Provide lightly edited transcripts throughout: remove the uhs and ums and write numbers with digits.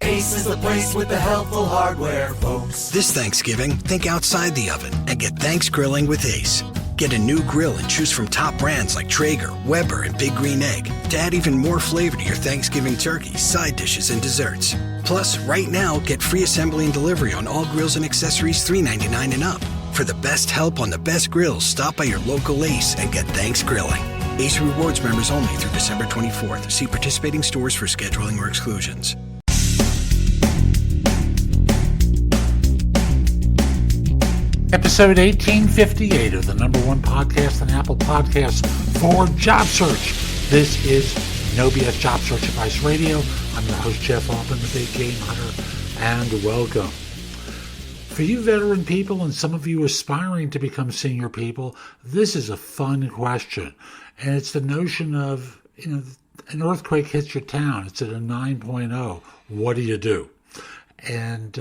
Ace is the place with the helpful hardware, folks. This Thanksgiving, think outside the oven and get Thanks Grilling with Ace. Get a new grill and choose from top brands like Traeger, Weber, and Big Green Egg to add even more flavor to your Thanksgiving turkey, side dishes, and desserts. Plus, right now, get free assembly and delivery on all grills and accessories $3.99 and up. For the best help on the best grills, stop by your local Ace and get Thanks Grilling. Ace Rewards members only through December 24th. See participating stores for scheduling or exclusions. Episode 1858 of the number one podcast on Apple Podcasts for Job Search. This is No BS Job Search Advice Radio. I'm your host, Jeff Altman, the Big Game Hunter, and welcome. For you veteran people and some of you aspiring to become senior people, this is a fun question. And it's the notion of, an earthquake hits your town. It's at a 9.0. What do you do? And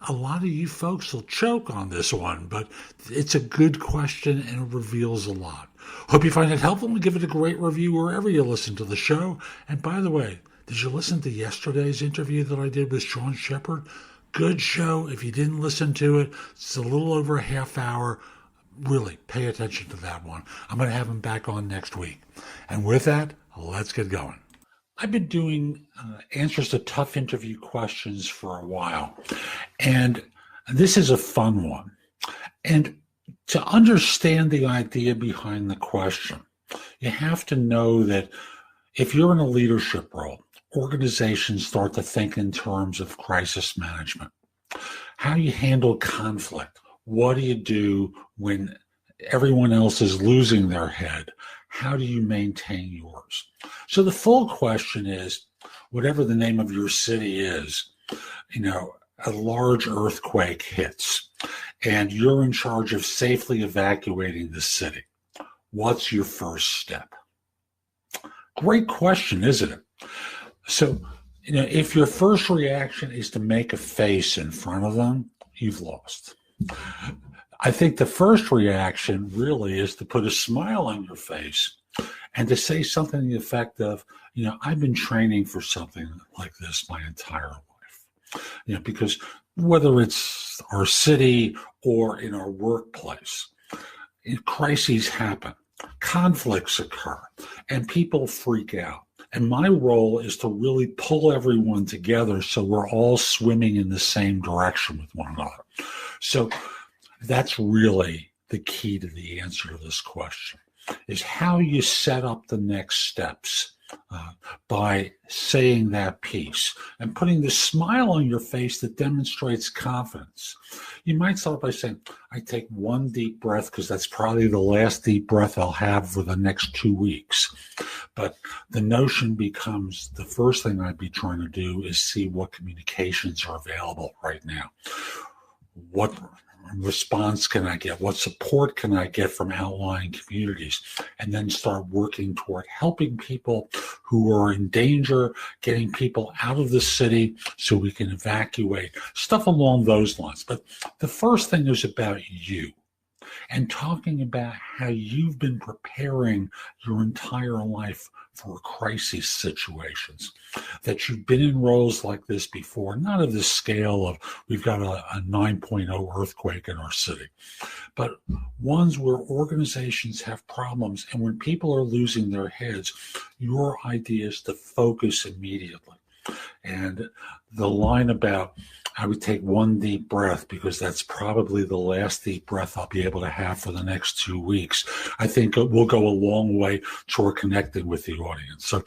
a lot of you folks will choke on this one, but it's a good question and it reveals a lot. Hope you find it helpful and give it a great review wherever you listen to the show. And by the way, did you listen to yesterday's interview that I did with Sean Shepard? Good show. If you didn't listen to it, it's a little over a half hour. Really, pay attention to that one. I'm going to have him back on next week. And with that, let's get going. I've been doing answers to tough interview questions for a while, and this is a fun one. And to understand the idea behind the question, you have to know that if you're in a leadership role, organizations start to think in terms of crisis management. How you handle conflict. What do you do when everyone else is losing their head? How do you maintain yours? So the full question is, whatever the name of your city is, a large earthquake hits and you're in charge of safely evacuating the city. What's your first step? Great question, isn't it? So, if your first reaction is to make a face in front of them, you've lost. I think the first reaction really is to put a smile on your face and to say something to the effect of, I've been training for something like this my entire life. Because whether it's our city or in our workplace, crises happen, conflicts occur, and people freak out. And my role is to really pull everyone together so we're all swimming in the same direction with one another. So that's really the key to the answer to this question, is how you set up the next steps by saying that piece and putting the smile on your face that demonstrates confidence. You might start by saying, I take one deep breath because that's probably the last deep breath I'll have for the next 2 weeks. But the notion becomes the first thing I'd be trying to do is see what communications are available right now. What response can I get? What support can I get from outlying communities? And then start working toward helping people who are in danger, getting people out of the city so we can evacuate, stuff along those lines. But the first thing is about you and talking about how you've been preparing your entire life for crisis situations, that you've been in roles like this before, not of the scale of we've got a 9.0 earthquake in our city, but ones where organizations have problems. And when people are losing their heads, your idea is to focus immediately. And the line about I would take one deep breath because that's probably the last deep breath I'll be able to have for the next 2 weeks, I think it will go a long way toward connecting with the audience. So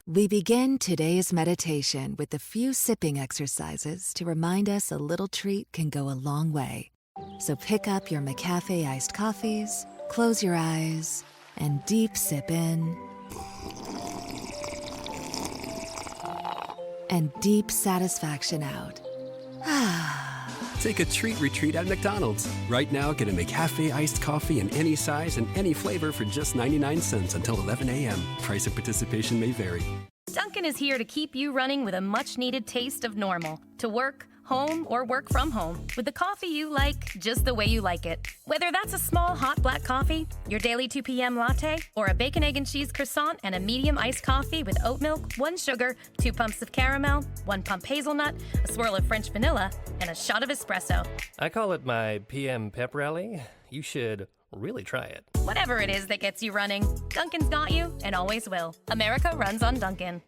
we begin today's meditation with a few sipping exercises to remind us a little treat can go a long way. So pick up your McCafe iced coffees, close your eyes, and deep sip in. And deep satisfaction out. Take a treat retreat at McDonald's. Right now, get a McCafe iced coffee in any size and any flavor for just 99 cents until 11 a.m. Price and participation may vary. Dunkin' is here to keep you running with a much-needed taste of normal. To work home or work from home, with the coffee you like just the way you like it. Whether that's a small hot black coffee, your daily 2 p.m. latte, or a bacon, egg, and cheese croissant and a medium iced coffee with oat milk, 1 sugar, 2 pumps of caramel, 1 pump hazelnut, a swirl of French vanilla, and a shot of espresso. I call it my PM pep rally. You should really try it. Whatever it is that gets you running, Dunkin's got you and always will. America runs on Dunkin'.